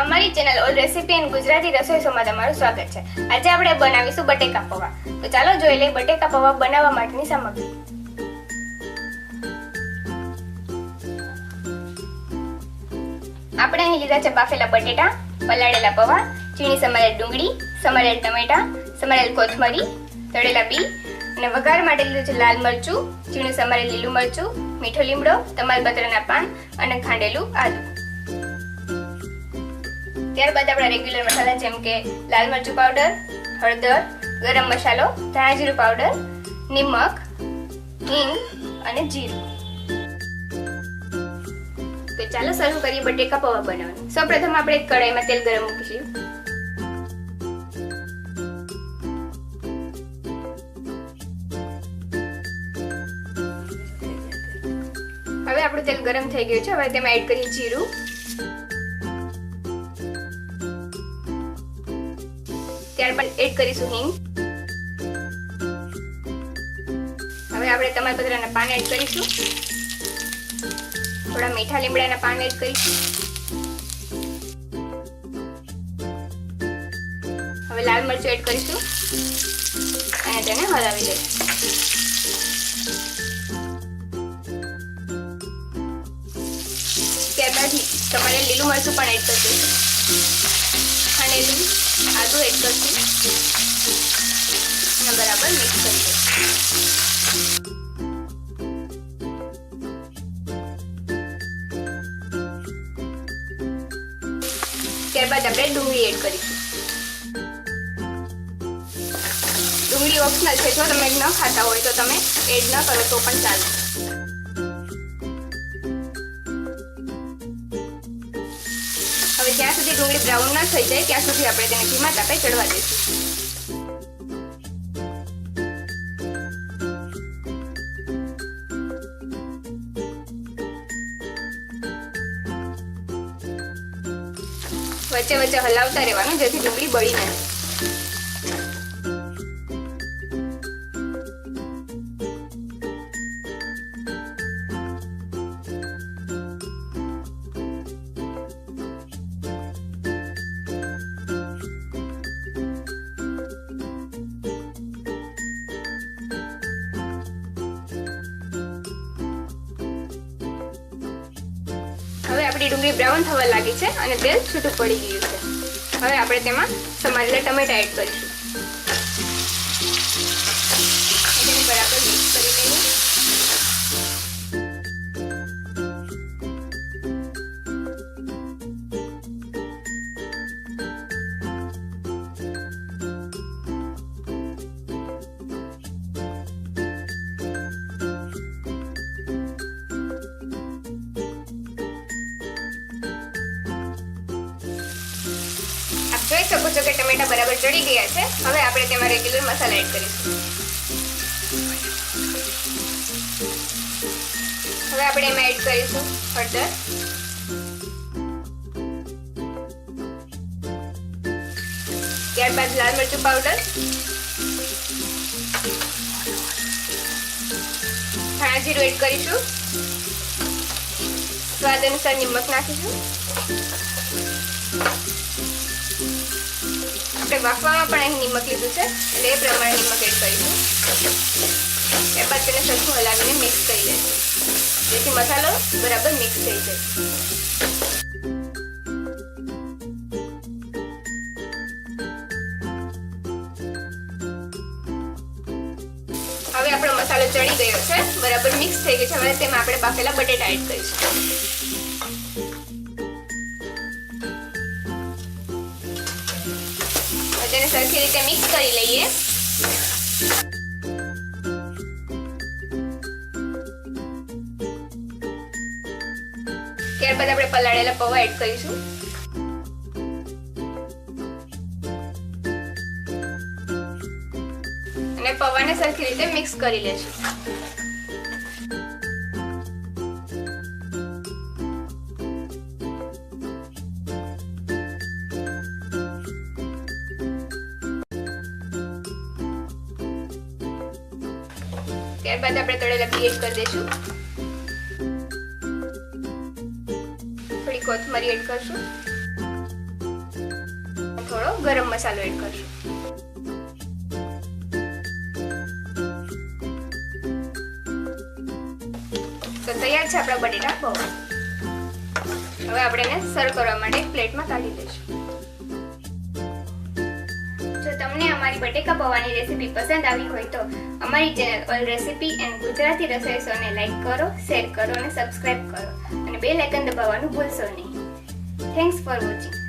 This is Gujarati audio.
અમારી channel all recipe and Gujarati રસોઈ શોમાં તમારું સ્વાગત છે। આજે આપણે બનાવીશું બટેકા પૌવા। તો ચાલો જોઈ લઈએ બટેકા પૌવા બનાવવા માટેની સામગ્રી। આપણે અહીં લીધા છે બાફેલા બટેટા, પલાળેલા પૌવા, ચીણી સમારેલ ડુંગળી, સમારેલ ટમેટા, સમારેલ કોથમરી, તળેલા બી અને વઘાર માટે લીધું છે લાલ મરચું, ચીણી સમારેલ લીલું મરચું, મીઠો લીમડો, તમાલપત્રના પાન અને ખાંડેલું આદુ। ત્યારબાદ આપણા રેગ્યુલર મસાલા જેમ કે લાલ મરચું પાવડર, હળદર, ગરમ મસાલો, ધાણા જીરું પાવડર, નિમક, હિંગ અને જીરું। તો ચાલો શરૂ કરીએ બટેકા પૌવા બનાવવાનું। સૌપ્રથમ આપણે એક કઢાઈમાં તેલ ગરમ મૂકીશું। હવે આપણું તેલ ગરમ થઈ ગયું છે। હવે તેમાં એડ કરીએ જીરું, ત્યારબાદ એડ કરીશું હિંગ। હવે આપણે તમાલપત્રના પાન એડ કરીશું, થોડા મીઠા લીમડાના પાન એડ કરીશું। હવે લાલ મરચું એડ કરીશું અને તેને હલાવી લઈશું। ત્યારબાદ તમારે લીલું મરચું પણ એડ કરશું, ખાંડેલું આદુ એડ કરશું અને બરાબર મિક્સ કરી દઈશું। ત્યારબાદ આપણે ડુંગળી એડ કરીશું। ડુંગળી ઓપ્શનલ છે, જો તમે ન ખાતા હોય તો તમે એડ ન કરો તો પણ ચાલે। હવે જ્યાં સુધી ડુંગળી બ્રાઉન ન થઈ જાય ત્યાં સુધી આપણે તેને ધીમા તાપે ચડવા દઈશું। વચ્ચે વચ્ચે હલાવતા રહેવાનું જેથી ડુંગળી બળી ન જાય। હવે આપણી ડુંગળી બ્રાઉન થવા લાગી છે અને તેલ છૂટું પડી ગયું છે। હવે આપણે તેમાં સમારેલા ટમેટા એડ કરીશું, તેને બરાબર મિક્સ કરી લઈએ। જોઈ શકો છો કે ટમેટા બરાબર ચડી ગયા છે। હવે આપણે તેમાં રેગ્યુલર મસાલા એડ કરીશું। હવે આપણે એમાં એડ કરીશું હળદર, ત્યારબાદ લાલ મરચું પાવડર, ધાણા જીરું એડ કરીશું, સ્વાદ અનુસાર નિમક નાખીશું। આપણે બાફવામાં પણ અહીં નિમક લીધું છે એટલે એ પ્રમાણે નિમક એડ કરીશું। ત્યારબાદ તેને સરખું હલાવીને મિક્સ કરી લઈશું જેથી મસાલો બરાબર મિક્સ થઈ જાય। હવે આપણો મસાલો ચડી ગયો છે, બરાબર મિક્સ થઈ ગયો છે। હવે તેમાં આપણે બાફેલા બટેટા એડ કરીશું। તેને સરખી રીતે મિક્સ કરી લઈએ। ત્યારબાદ આપણે પલાળેલા પૌવા એડ કરીશું અને પૌવાને સરખી રીતે મિક્સ કરી લેશું। ત્યારબાદ આપણે તળેલા બી એડ કરી દઈશું, થોડી કોથમરી એડ કરશું, થોડો ગરમ મસાલો એડ કરશું. તો તૈયાર છે આપણા બટેટા પૌવા. હવે આપણે એને સર્વ કરવા માટે એક પ્લેટમાં કાઢી લઈશું. જો તમને અમારી બટેકા પૌવાની રેસીપી પસંદ આવી હોય તો અમારી channel all recipe and Gujarati રસોઈ શોને લાઈક કરો, શેર કરો અને સબસ્ક્રાઇબ કરો અને બેલ આઇકન દબાવવાનું ભૂલશો નહીં. Thanks for watching.